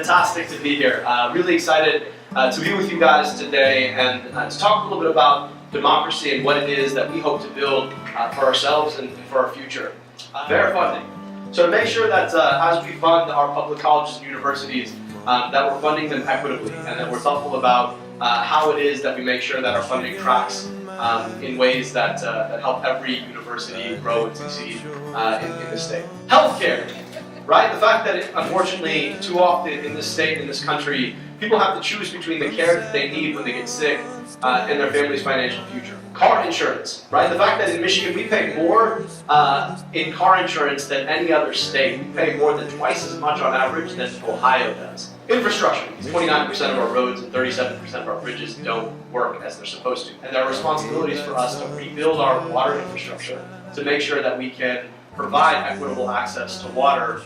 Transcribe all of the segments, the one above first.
fantastic to be here. Really excited to be with you guys today and to talk a little bit about democracy and what it is that we hope to build for ourselves and for our future. Fair funding. So to make sure that as we fund our public colleges and universities, that we're funding them equitably and that we're thoughtful about how it is that we make sure that our funding tracks in ways that help every university grow and succeed in the state. Healthcare, right? The fact that unfortunately too often in this state, in this country, people have to choose between the care that they need when they get sick and their family's financial future. Car insurance, right? The fact that in Michigan we pay more in car insurance than any other state. We pay more than twice as much on average than Ohio does. Infrastructure. 29% of our roads and 37% of our bridges don't work as they're supposed to. And there are responsibilities for us to rebuild our water infrastructure to make sure that we can provide equitable access to water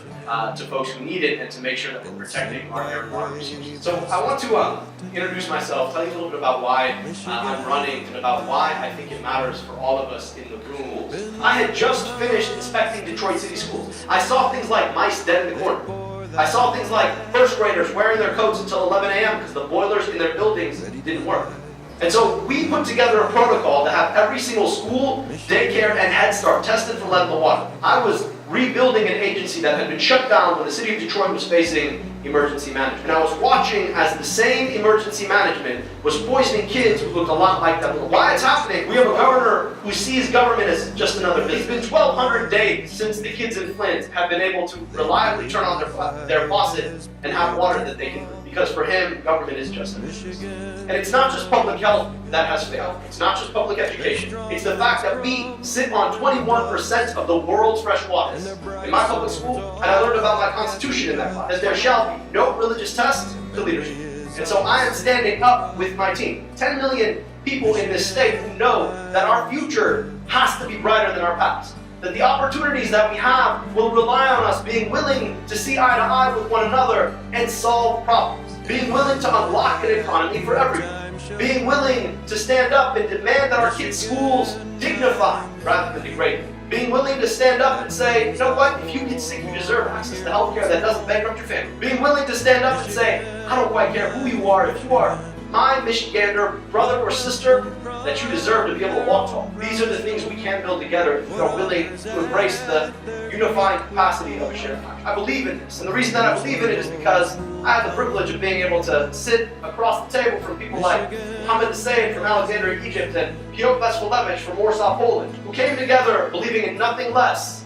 to folks who need it and to make sure that we're protecting our air and water resources. So I want to introduce myself, tell you a little bit about why I'm running and about why I think it matters for all of us in the room. I had just finished inspecting Detroit City schools. I saw things like mice dead in the corner. I saw things like first graders wearing their coats until 11 a.m. because the boilers in their buildings didn't work. And so we put together a protocol to have every single school, daycare, and Head Start tested for lead in the water. I was rebuilding an agency that had been shut down when the city of Detroit was facing emergency management. And I was watching as the same emergency management was poisoning kids who looked a lot like them. Why it's happening? We have a governor who sees government as just another business. It's been 1,200 days since the kids in Flint have been able to reliably turn on their faucet and have water that they can drink. Because for him, government is just a business. And it's not just public health that has failed. It's not just public education. It's the fact that we sit on 21% of the world's fresh waters. In my public school, and I learned about my constitution in that class, that there shall be no religious test to leadership. And so I am standing up with my team. 10 million people in this state who know that our future has to be brighter than our past. That the opportunities that we have will rely on us being willing to see eye to eye with one another and solve problems. Being willing to unlock an economy for everyone. Being willing to stand up and demand that our kids' schools dignify rather than degrade. Being willing to stand up and say, you know what, if you get sick, you deserve access to health care that doesn't bankrupt your family. Being willing to stand up and say, I don't quite care who you are, if you are my Michigander brother or sister, that you deserve to be able to walk tall. These are the things we can build together if we are willing to embrace the unifying capacity of a shared country. I believe in this, and the reason that I believe in it is because I have the privilege of being able to sit across the table from people like Mohammed Hussein from Alexandria, Egypt, and Piotr Vasilevich from Warsaw, Poland, who came together believing in nothing less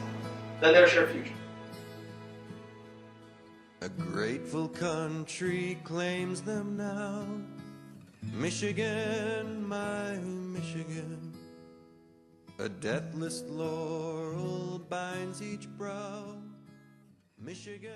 than their shared future. A grateful country claims them now. Michigan, my Michigan, a deathless laurel binds each brow. Michigan.